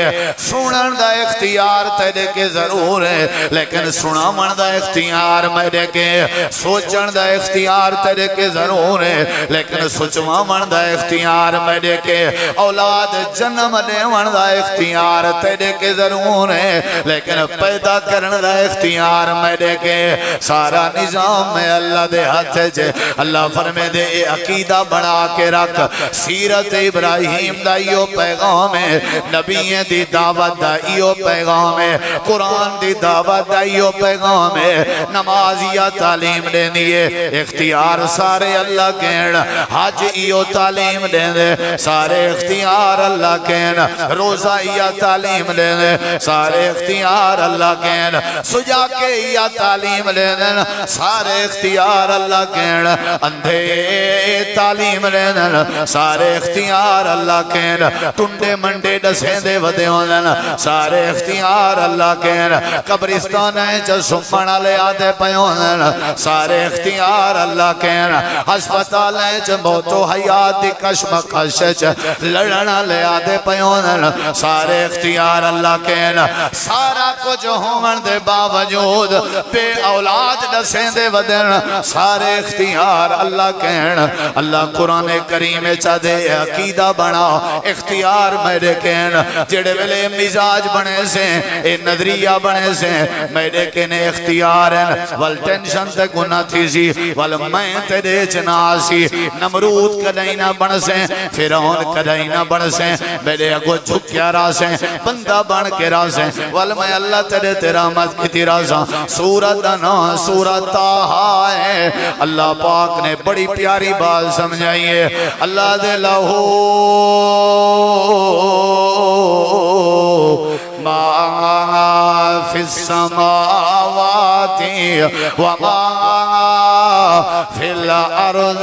سنن دا اختیار تیرے کے ضرور ہے لیکن سناون دا اختیار میرے کے سوچن دا اختیار تیرے کے ضرور ہے لیکن سوچواون دا اختیار میرے کے اولاد جنم دیون دا اختیار تیرے کے ضرور ہے لیکن پیدا کرن دا اختیار میرے کے سارا نظام میں اللہ دے ہاتھ ہے اللہ فرمے دے عقیدہ بنا کے رکھ سیرت ابراہیم دا ایو پیغام ہے نبییں دی دعوت دا ایو پیغام ہے قرآن دی دعوت دا ایو پیغام ہے نمازیہ تعلیم دے دیئے اختیار سارے اللہ کہن حج ایو تعلیم دے دے سارے اختیار اللہ کہن روزہ ایو تعلیم دے دے سارے اختیار اللہ کہن سجا کے یا تعلیم لینا سارے اختیار اللہ کہنا اندھے تعلیم لینا سارے اختیار اللہ کہنا ٹنڈے منڈے ڈسیں دے ودے ہونا سارے اختیار اللہ کہنا قبرستان ہے جو سمپنا لے آدھے پیونا سارے اختیار اللہ کہنا ہسپتال ہے جو موت و حیات دی کشم کشش لڑنا لے آدھے پیونا سارے اختیار اللہ کہنا سارا کچھ ہون دے باوجود بے اولاد دسیں دے ودن سارے اختیار اللہ کہن اللہ قرآن کریم چاہ دے عقیدہ بنا اختیار میرے کہن جڑے ویلے مزاج بنے سے اے نظریہ بنے سے میرے کہنے اختیار ہیں والٹینشن تے گناہ تھی سی والمین تے دے چناسی نمرود کدائینا بن سے فیرون کدائینا بن سے میرے اگو جھکیا را سے بندہ بن کے را سے والمین اللہ تے تیرا مد کی تیرا سا سورت نا سورت آہا ہے اللہ پاک نے بڑی پیاری بات سمجھائیے اللہ دے لہو ما فی السماوات وما فی الارض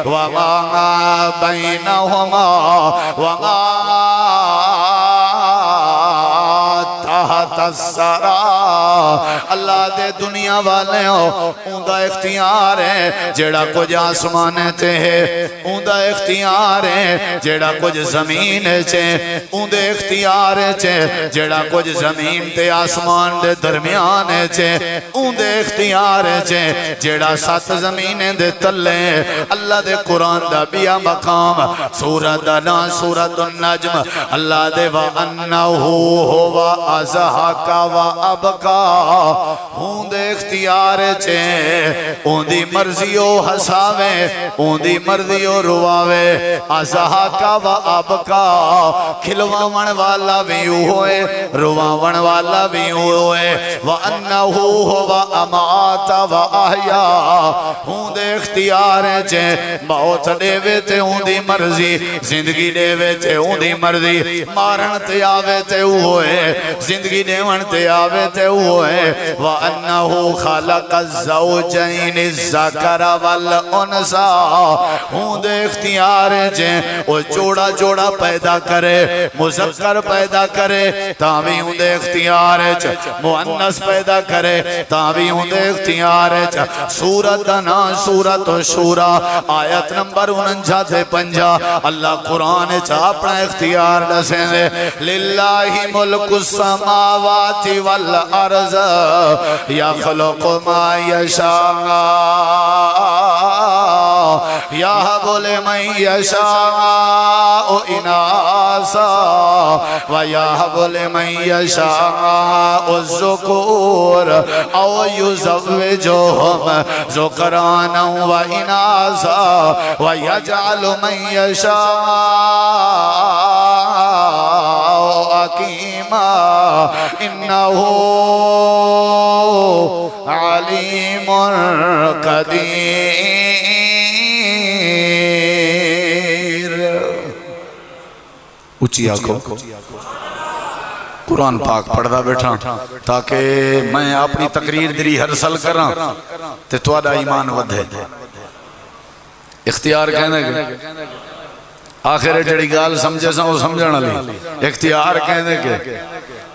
وما بینہما وما تحت السرا اللہ دے دنیا والے ہو اندہ اختیار ہے جیڑا کچھ آسمان تے ہے اندہ اختیار ہے جیڑا کچھ زمین چھے اندہ اختیار چھے جیڑا کچھ زمین تے آسمان دے درمیان چھے اندہ اختیار چھے جیڑا سات زمینیں دے تلے اللہ دے قرآن دا بیا مقام سورت دنا سورت النجم اللہ دے وَأَنَّهُ هُوَ أَزْحَقُ کا و ابقا ہوں دے اختیار چے اون دی مرضی او ہساوے اون دی مرضی او رواوے ازہا کا و ابقا کھلواون والا بھی ہوئے رواون والا بھی ہوئے وَأَنَّهُ هُوَ أَمَاتَ وَأَحْيَا ہوں دے اختیار چے موت دے وے تے ہوں دی مرضی زندگی دے وے تے ہوں دی مرضی مارن تے آوے تے ہوئے زندگی دے ون تے آوے تے ہوئے وَأَنَّهُ خَلَقَ الزَّوْجَيْنِ الذَّكَرَ وَالْأُنثَى ہوں دے اختیار چے وہ جوڑا جوڑا پیدا کرے مذکر پیدا کرے تاوی ہوں دے اختیار چے مؤنث پیدا کرے تاوی ہوں دے اختیار چے سورت نا سورت شورا آیت نمبر 49 اللہ قرآن چا اپنا اختیار دسیں دے للہ ملک السماوات والارض یخلق ما یشاء یہب لمن یشاء اناسا ویہب لمن یشاء الذکور او یزوجہم ذکرانا و اناسا ویجعل من یشاء عقیما انہو علیم قدیر اچھی آنکھوں قرآن پاک پڑھدا بیٹھا تاکہ میں اپنی تقریر دری حرسل کراں تے تواڈا ایمان ودھے اختیار کہنے کے آخر جڑی گال سمجھے سا وہ سمجھنا لی اختیار کہنے کے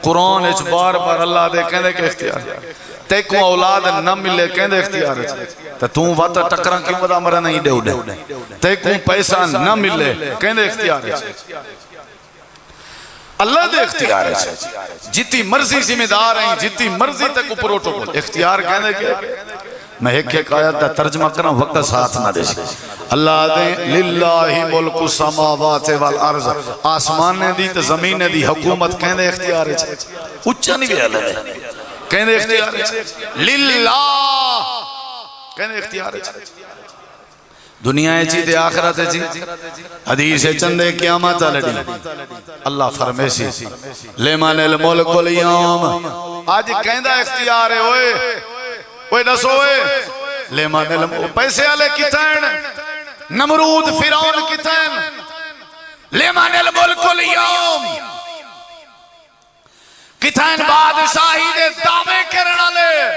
قرآن اچھ بار بار اللہ دے کہنے کے اختیار تے کو اولاد نہ ملے کہنے اختیار تے تو واتا ٹکران کیوں بدا مرا نہیں دے اڑے تے کو پیسہ نہ ملے کہنے اختیار اللہ دے اختیار ہے جتی مرضی ذمہ دار ہیں جتی مرضی تک پروٹوکول اختیار کہنے کے میں ایک آیت دا ترجمہ کرنا وقت ساتھ نہ دے اللہ دے للہ ملک السماوات والارض آسمان نے دی تو زمین نے دی حکومت کہنے اختیار ہے اچھا نہیں بھی اللہ دے کہنے اختیار ہے للہ کہنے اختیار ہے دنیا ہے چیتے آخرت ہے چی حدیث چندے قیامت لڑی اللہ فرمیسی لیمان الملک اليوم آج کہندہ اختیار ہے اوئے نسوئے لیمان الملک پیسے آلے کتین نمرود فرعون کتین لیمان الملک اليوم کتین بادشاہی دے دعوے کرنا لے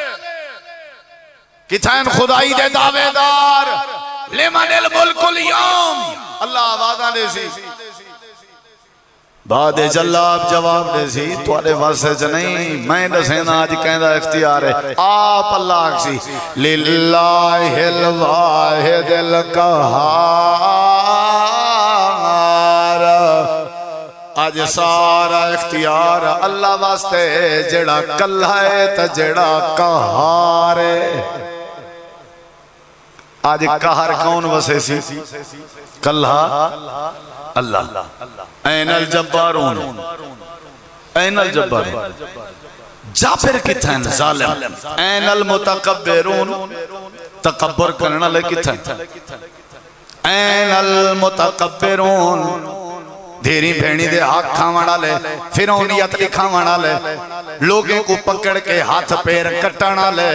کتین خدائی دے دعوے دار لیمان الملک اليوم اللہ آوازہ دے سی بعد جلاب جواب دے سی توڑے واسے چ نہیں میں دسینا آج کہندہ اختیار ہے آپ اللہ سی للہ الواحد القہار آج سارا اختیار اللہ واسطے جڑا کلہ ہے تا جڑا قہار ہے آج قہر کون وسے سی کلہ اللہ این الجبارون این الجبارون جابر کتھن ظالم این المتقبرون تکبر کرنا لے کتھن این المتقبرون دھیری بھینی دے ہاتھ کھاوڑا لے فرعونیت لکھاوڑا لے لوگیں کو پکڑ کے ہاتھ پیر کٹانا لے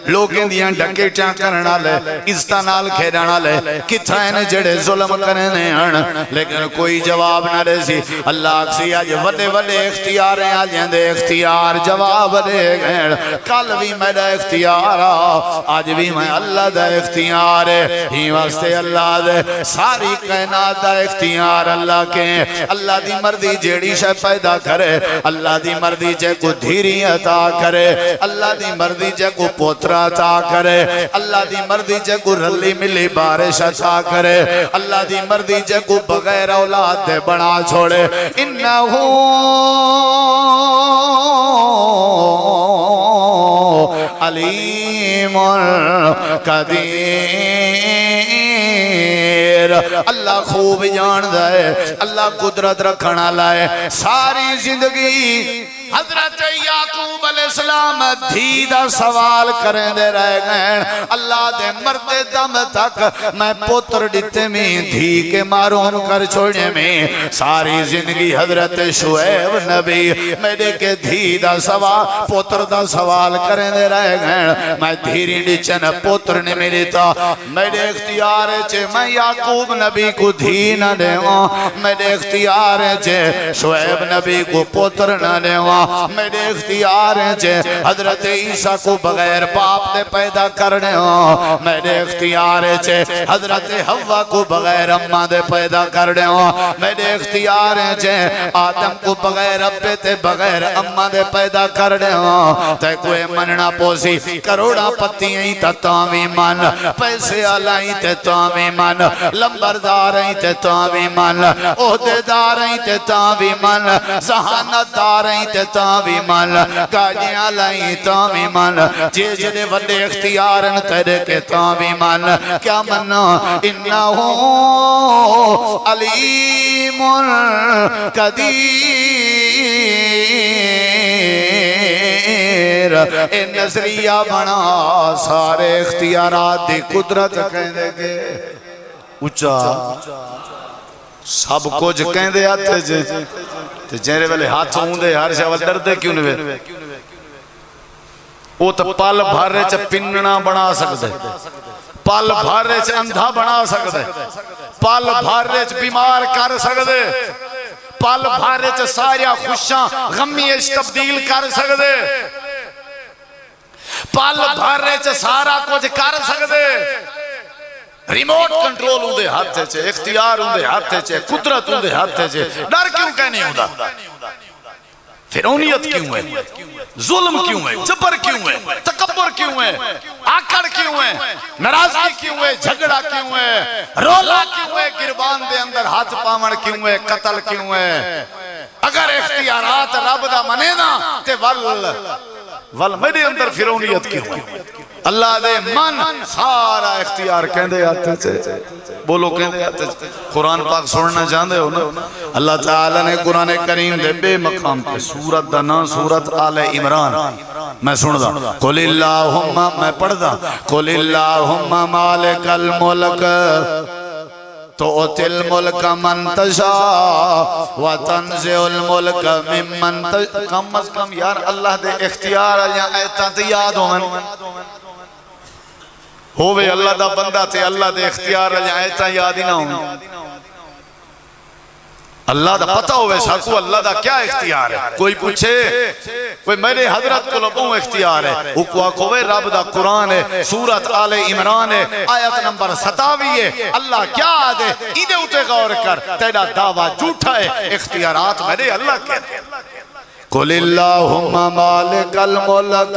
لوگیں دیاں ڈکے چاں کرنا لے عزتانال کھیڑانا لے کتھائن جڑے ظلم کرنے ہیں لیکن کوئی جواب نہ دے سی اللہ اکسی آج وڈے وڈے اختیار ہیں آج اندے اختیار جواب دے گئے کل بھی میرا اختیار آج بھی میں اللہ دا اختیار ہے ہی واسطے اللہ دے ساری کائنات دا اختیار اللہ کے اللہ دی مردی جیڑی شے پیدا کرے اللہ دی مردی جے کو دھیری عطا کرے اللہ دی مردی جے کو پوترا عطا کرے اللہ دی مردی جے کو رلی ملی بارش عطا کرے اللہ دی مردی جے کو بغیر اولاد دے بنا چھوڑے انہو علیم قدیر اللہ خوب جان دے اللہ قدرت رکھنا لائے ساری زندگی حضرت یعقوب علیہ السلام دھی دا سوال کریں دے رہ گئے اللہ دے مردے دم تک میں پتر ڈتے میں دھی کے معروم کر چھوڑے میں ساری زندگی حضرت شعیب نبی میرے کے دھی دا سوال پتر دا سوال کریں دے رہ گئے میں دھیری ڈچن پتر نے میری تا میرے اختیار چھے میں یعقوب نبی کو دھی نہ دے میرے اختیار چھے شعیب نبی کو پتر نہ دے میرے اختیار چھے حضرت عیسیٰ کو بغیر باپ دے پیدا کرنے ہوں میرے اختیار چھے حضرت حوا کو بغیر اماں دے پیدا کرنے ہوں میرے اختیار چھے آدم کو بغیر ابے تے بغیر اماں دے پیدا کرنے ہوں تے کوئی مننا پوسی کروڑا پتیاں تا تاوی من پیسے آلائیں تے تاوی من لمبرداریں تے تاوی من عہدے داریں تے تاوی من ذہانت داریں تے تاوی من گاجیاں لائیں تاوی من جے جڑے وڈے اختیارن تیرے کے تاوی من کیا مننا انہو علیم قدیر اے نظریہ بنا سارے اختیارات دی قدرت کہنے کے اچھا سب کچھ کہیں دے آتے جے تے جیرے والے ہاتھ ہوں دے ہر شاول ڈر دے کیوں نوے وہ تو پال بھارے چا پننا بنا سکتے پال بھارے چا اندھا بنا سکتے پال بھارے چا بیمار کر سکتے پال بھارے چا ساریا خوشاں غمیش تبدیل کر سکتے پال بھارے چا سارا کچھ کر سکتے ریموٹ کنٹرول ہوں دے ہاتھ چھے اختیار ہوں دے ہاتھ چھے قدرت ہوں دے ہاتھ چھے ڈر کیوں کہنے ہوں دا فرعونیت کیوں ہے ظلم کیوں ہے جبر کیوں ہے تکبر کیوں ہے آکڑ کیوں ہے ناراضگی کیوں ہے جھگڑا کیوں ہے رولا کیوں ہے گربان دے اندر ہاتھ پامن کیوں ہے قتل کیوں ہے اگر اختیارات رب دا منے نا تے ول میرے اندر فرعونیت کیوں ہے اللہ دے من سارا اختیار کہندے آتے تھے بولو کہندے آتے تھے قرآن پاک سننا جاندے ہو نا اللہ تعالیٰ نے قرآن کریم دے بے مقام پہ سورت دنا سورت آل عمران میں سن دا قل اللہم میں پڑھ دا قل اللہم مالک الملک تؤتی الملک من تشاء وتنزع الملک ممن تشاء کم از کم یار اللہ دے اختیار یا ایتاں تے یاد ہوں ہووے اللہ دا بندہ تے اللہ دے اختیار یا ایتاں یاد ہی نہ ہوں اللہ دا پتہ ہوئے ساکو اللہ دا کیا اختیار ہے کوئی پوچھے کوئی میرے حضرت کو لبوں اختیار ہے اکوا کوئے رب دا قرآن ہے سورت آل عمران ہے آیت نمبر 27 ہے اللہ کیا آدھے ایدے اٹھے غور کر تیرا دعویٰ جھوٹا ہے اختیارات میرے اللہ کے قل اللہم مالک الملک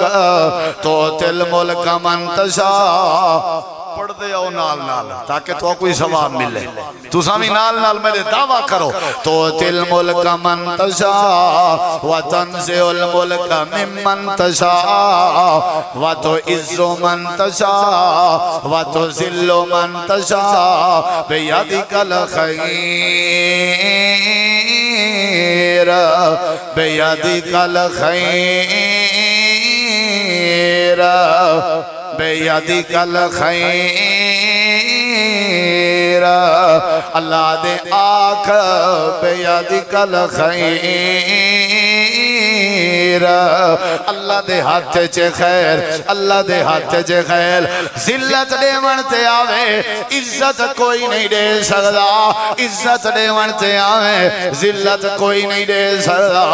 تؤتی الملک من تشاء پڑھ دے او نال نال تاکہ تو کوئی ثواب ملے تو سامی نال نال میرے دعویٰ کرو تؤتی الملک من تشاء وتنزع الملک ممن تشاء وتعز من تشاء وتذل من تشاء بیدک الخیر بیدک الخیر بیدک الخیر اللہ دے آکھ بیدک الخیر اللہ دے ہاتھ چے خیر اللہ دے ہاتھ چے خیر ذلت دے منتے آوے عزت کوئی نہیں دے سکتا عزت دے منتے آوے ذلت کوئی نہیں دے سکتا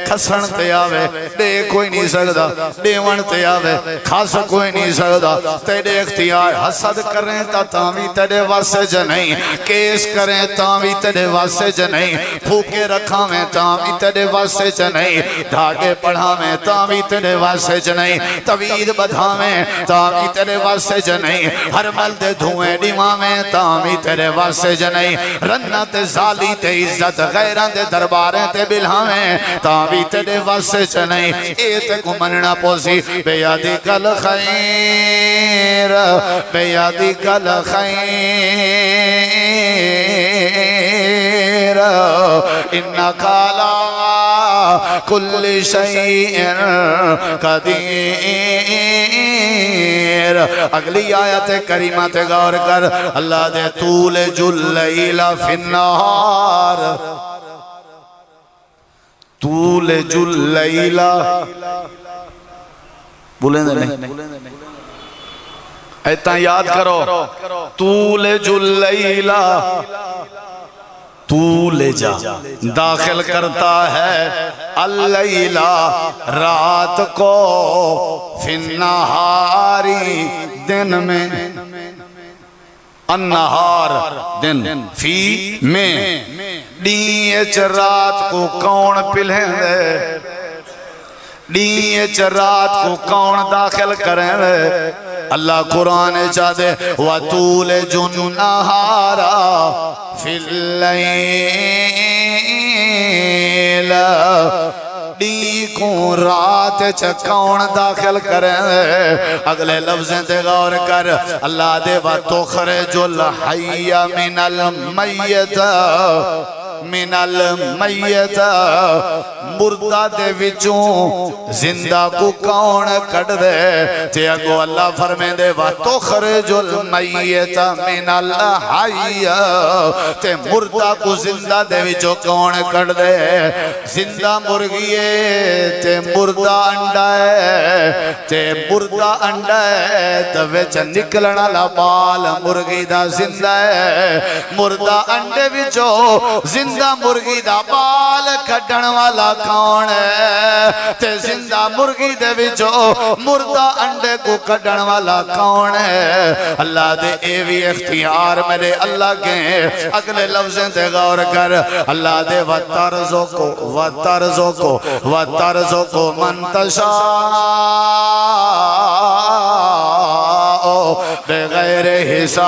کھسن تے آوے دے کوئی نہیں سکتا دے منتے آوے خاص کوئی نہیں سکتا تیرے اختیار حسد کریں تا تاوی تیرے واسے جنہیں کیس کریں تاوی تیرے واسے جنہیں پھوکے رکھاویں تاوی تیرے واسے جنہیں دھاگے پڑھاویں تاوی تیرے واسے جنہیں توید بدھاویں تاوی تیرے واسے جنہیں ہر ملد دھوئیں ڈیماویں تاوی تیرے واسے جنہیں رنت ظالی تے عزت غیران تے درباریں تے بلھاویں تاوی تیرے واسے جنہیں ایتے کو مننا پوسی بیادک الخیر بیادک الخیر انکا لا تخلف الميعاد اللہ دے ہاتھ چے خیر اللہ دے ہاتھ چے خیر ذلت دے منتے آوے عزت کوئی نہیں دے سکتا عزت دے منتے آوے کھسن تے آوے دے کوئی نہیں سکتا دے منتے آوے انکا لا کل شیء قدیر۔ اگلی آیت کریمہ تے غور کر، اللہ دے تولج اللیل فی النہار، تولج اللیل، بولیں دے نہیں ایتا یاد کرو، تولج اللیل، تولجا داخل کرتا ہے اللیل رات کو، فی النہاری دن میں، النہار دن، فی میں ڈیئچ رات کو کون پلیں دے، ڈیئچ رات کو کون داخل کریں دے؟ اللہ قرآن چاہتے وَتُولِجُ النَّهَارَ فِي اللَّيْلِ، ڈی کو رات چکون داخل کریں۔ اگلے لفظیں تے غور کر، اللہ دے وَتُخْرِجُ الْحَيَّ مِنَ الْمَيِّتِ، من المیت، مردہ دے وچوں زندہ کو کون کٹ دے؟ تے اگو اللہ فرمے دے وَتُخْرِجُ الْمَيِّتَ مِنَ الْحَيِّ، تے مردہ کو زندہ دے وچوں کون کٹ دے؟ زندہ مرغیے تے مردہ انڈا ہے، تے مردہ انڈا ہے تے وچ نکلنا لبال مرغی دا زندہ ہے، مردہ انڈے وچوں زندہ مرغی دا بال کھڈن والا کون ہے؟ تے زندہ مرغی دے وچوں مردہ انڈے کو کھڈن والا کون ہے؟ اللہ دے اے وی اختیار میرے اللہ کے۔ اگلے لفظیں تے غور کر، اللہ دے وَتَرْزُقُ مَن تَشَاءُ بغیر حساب۔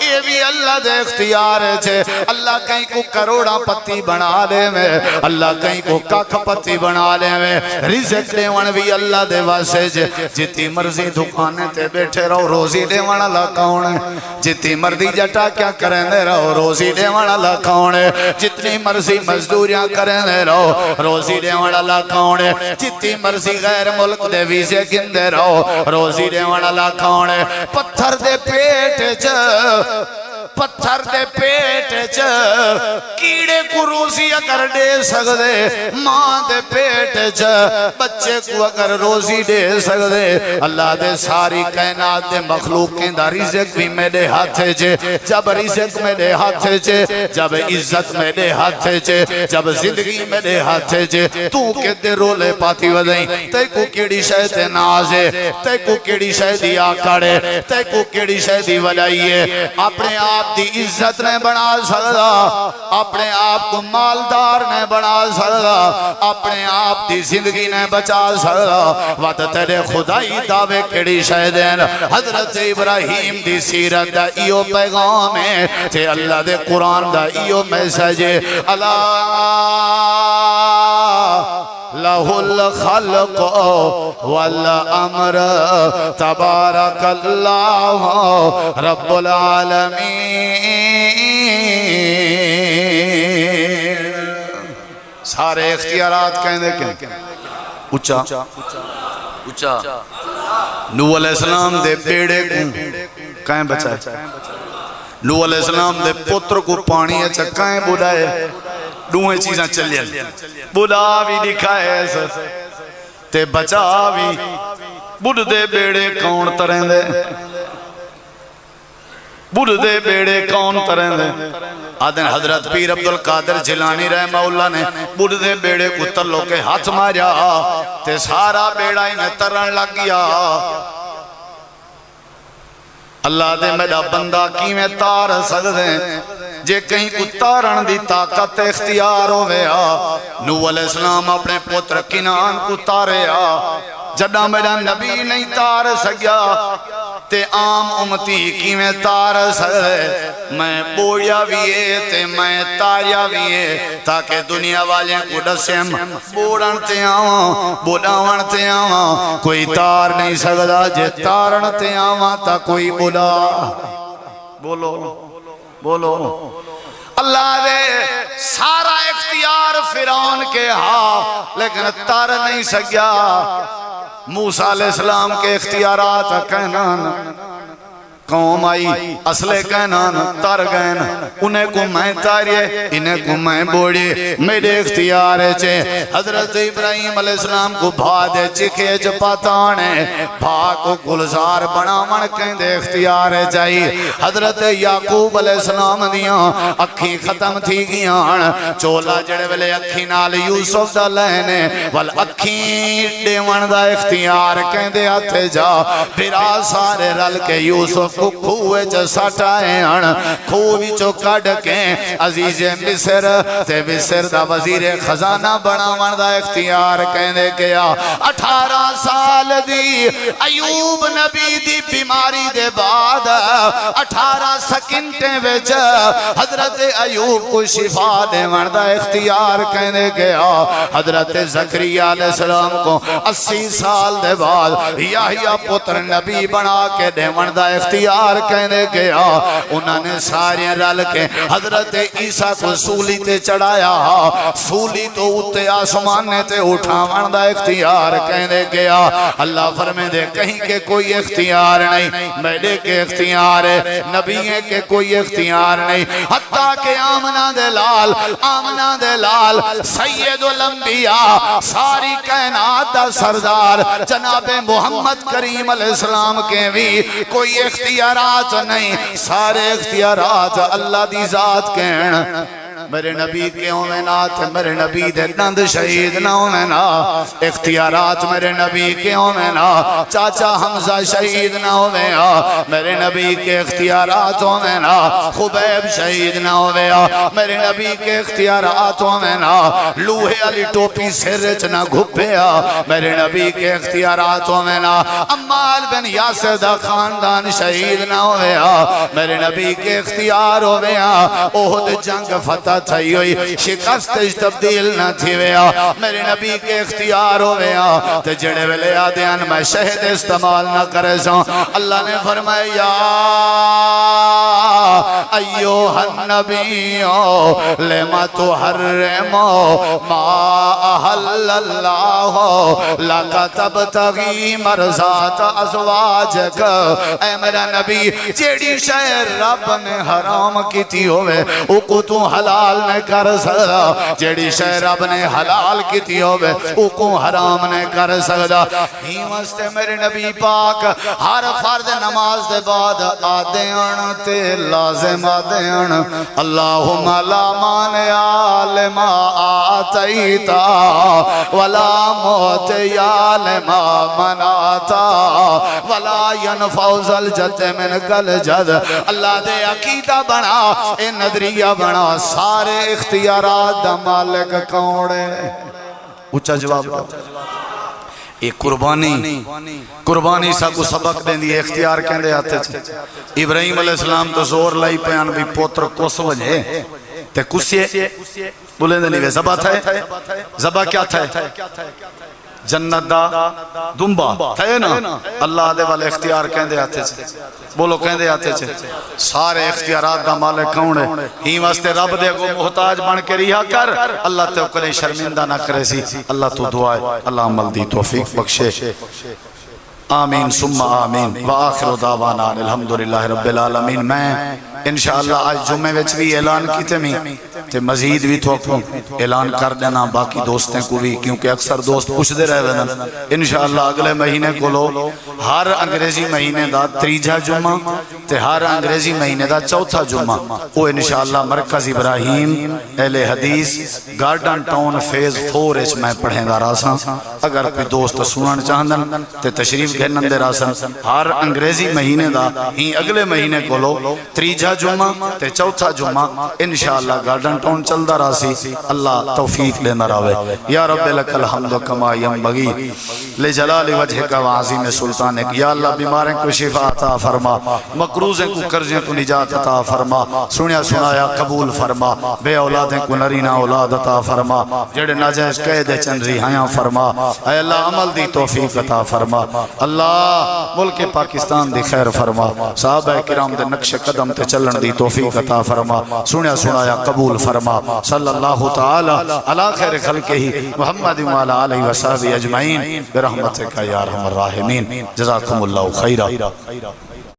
یہ بھی اللہ دے اختیار ہے۔ اللہ کہیں کو کروڑا پتی بنا لے میں، اللہ کہیں کو کاکھ پتی بنا لے میں، رزق دے ون بھی اللہ دے واسے جے۔ جتی مرضی دکانے تے بیٹھے رہو، روزی دے ون اللہ کون ہے؟ جتی مرضی جٹا کیا کریں دے رہو، روزی دے ون اللہ کون ہے؟ جتنی مرضی مزدوریاں کریں دے رہو، روزی دے ون اللہ کون ہے؟ جتی مرضی غیر ملک دے ویزے گن دے رہو، روزی دے ون اللہ کون ہے؟ پتھر دے پیٹ چ، پتھر دے پیٹ چ کیڑے کو روزی اگر دے سکدے، ماں دے پیٹ چ بچے کو اگر روزی دے سکدے، اللہ دے ساری کائنات دے مخلوقیں دا رزق بھی میرے ہاتھ چے۔ جب رزق میرے ہاتھ چے، جب عزت میرے ہاتھ چے، جب زندگی میرے ہاتھ چے، تو کہتے رولے پاتی ودائیں، تے کو کیڑی شاید نازے، تے کو کیڑی شاید آکڑے، تے کو کیڑی شاید ولائیے؟ اپنے آپ دی عزت نے بنا سکتا، اپنے آپ کو مالدار نے بنا سکتا، اپنے آپ دی زندگی نے بچا سکتا۔ وقت تیرے خدائی دعوے کیڑی شہدین، حضرت ابراہیم دی سیرت دا ایو پیغام ہے، تے اللہ دے قرآن دا ایو میسج ہے، اللہ لہ الخلق والامر تبارک اللہ رب العالمین۔ سارے اختیارات کہیں دے کہیں اچھا اچھا نوح علیہ السلام دے بیڑے کو کہیں بچائے، نوح علیہ السلام دے پتر کو پانی اچھا کہیں بلائے، دوئے چیزاں چلیں بلا بھی دکھائے ایسا تے بچا بھی، بڑھ دے بیڑے کون تریں دے، بڑھ دے بیڑے کون تریں دے۔ آدھن حضرت پیر عبدالقادر جیلانی رحمہ اللہ نے بڑھ دے بیڑے کو تلو کے ہاتھ ماریا تے سارا بیڑا انہیں ترن لگ گیا۔ اللہ دے میرا بندہ کی میں تار سکتے جے کہیں کو تارن دی طاقت اختیار ہو گیا۔ نوح علیہ السلام اپنے پتر کنان کو تاریا، جڑا میرا نبی نہیں تار سکیا تے عام امتی کی میں تار سکے۔ میں بوڑیا بھی ہے تے میں تاریا بھی ہے، تاکہ دنیا والے کو ڈسیم بوڑن تے آواں بوڑاون تے آواں، کوئی تار نہیں سکتا جے تارن تے آواں تا کوئی بولا۔ بولو بولو اللہ دے سارا اختیار فرعون کے ہاں لیکن تر نہیں سکیا موسیٰ علیہ السلام کے اختیارات کہنان قوم آئی اصلے کہنان تر گئن انہیں کو میں تاریے انہیں کو میں بوڑی میرے اختیار چھے حضرت ابراہیم علیہ السلام کو بھادے چکھے چپاتانے بھا کو گلزار بنا من کہندے اختیار چاہی حضرت یعقوب علیہ السلام دیاں اکھی ختم تھی گیاں چولا جڑے ویلے اکھی نال یوسف دا لینے وال اکھی ڈیون دا اختیار کہندے آتے جا پھرا سارے رل کے یوسف کو کھوئے جو ساٹھائے ہن کھوئی جو کڑ کے عزیز مصر تے مصر دا وزیر خزانہ بنا وردہ اختیار کہنے کیا 18 سال دی ایوب نبی دی بیماری دے بعد 18 سکنٹیں ویچ حضرت ایوب کو شفا دے وردہ اختیار کہنے کیا حضرت زکریہ علیہ السلام کو 80 سال دے بعد یحییٰ پتر نبی بنا کے دے وردہ اختیار کہنے گیا انہوں نے سارے رل کے حضرت عیسیٰ کو سولی تے چڑھایا سولی تو اتے آسمان تے اٹھا وردہ اختیار کہنے گیا اللہ فرمے دے کہیں کہ کوئی اختیار نہیں میرے کے اختیار ہے نبی کے کوئی اختیار نہیں حتیٰ کہ آمنہ دے لال سید الانبیاء ساری کائنات دا سردار جناب محمد کریم علیہ السلام کے بھی کوئی اختیارات نہیں سارے اختیارات اللہ دی ذات کہن میرے نبی کے اومنات میرے نبی دے نند شہید نہ اومنا اختیارات میرے نبی کے اومنا چاچا حمزہ شہید نہ اومنا میرے نبی کے اختیارات اومنا خبیب شہید نہ اومنا میرے نبی کے اختیارات اومنا لوہے علی ٹوپی سرچ نہ گھپیا میرے نبی کے اختیارات اومنا عمال بن یاسر دا خاندان شہید نہ اومنا میرے نبی کے اختیار اومنا احد جنگ فتح تھئی ہوئی شکستش تبدیل نہ تھی ویا میرے نبی کے اختیار ہو ویا تے جڑے ویلے آدیان میں شہد استعمال نہ کرے سوں اللہ نے فرمایا ایوہ النبیو لما تحرمو ما احل اللہ لکا تبتغی مرضات ازواجک اے میرا نبی جیڑی شہر رب نے حرام کی تھی ہوئے اکو تو حلال نے کر سکتا جیڑی شہر رب نے حلال کی تھی ہوئے اکو حرام نے کر سکتا ہی مستے میرے نبی پاک ہر فرد نماز دے بعد آدیان تے لازم آدیان اللہم لا مانع لما آتیتا ولا موتیا لما مناتا ولا ینفع ذا الجد من کل جد اللہ دے عقیدہ بنا اے نظریہ بنا سارے اختیارات دا مالک کون ہے اچھا جواب دو ایک قربانی سا کو سبق دیں دی اختیار کہندے آتے چھے ابراہیم علیہ السلام تو زور لائی پیان بھی پوتر کو سوجھے تے کسیے بولیں دے نہیں زبا تھا ہے زبا کیا تھا ہے جنت دا دنبا تھے نا اللہ دے والے اختیار کہندے آتے چھے بولو کہندے آتے چھے سارے اختیارات دا مالک کون ہے ہی واسطے رب دے کو محتاج بن کے رہا کر اللہ تے اکلے شرمندہ نہ کرے سی اللہ تو دعائے اللہ عمل دی توفیق بخشے آمین ثم آمین وآخر دعوانا الحمدللہ رب العالمین میں انشاءاللہ آج جمعے وچ بھی اعلان کی تے مزید بھی تھوکوں اعلان کر دینا باقی دوستیں کو بھی کیونکہ اکثر دوست پوچھ دے رہے دینا انشاءاللہ اگلے مہینے کو لو ہر انگریزی مہینے دا 3 جمعہ تے ہر انگریزی مہینے دا 4 جمعہ وہ انشاءاللہ مرکز ابراہیم اہل حدیث گارڈن ٹاؤن فیز 4 اچ میں پڑھیں دا راساں اگر کوئی دوست سنن چاہندن تے تشریف گھنن دے راساں ہر انگریزی مہینے دا ہی اگلے مہینے کو لو 3 جمعہ تے 4 جمعہ انشاءاللہ گارڈن ٹاؤن چل دا راسی اللہ توفیق لینا راوے یا رب لک الحمد کما ینبغی لجلال وجہ کا وعظیم سلطانک یا اللہ بیماریں کو شفا عطا فرما مقروضیں کو قرضیں کو نجات عطا فرما سنیا سنایا قبول فرما بے اولادیں کو نرینہ اولاد عطا فرما جڑے ناجائز قید چند رہایاں فرما اے اللہ عمل دی توفیق عطا فرما اللہ ملک پاکستان دی خیر فرما صحابہ کرام دے نقش قدم تے چلن دی توفیق عطا فرما سنیا سنایا قبول فرما صلی اللہ تعالی علی خیر خلقہ محمد وعلی آلہ وصحبہ اجمعین برحمتک یا ارحم الراحمین جزاکم اللہ خیرہ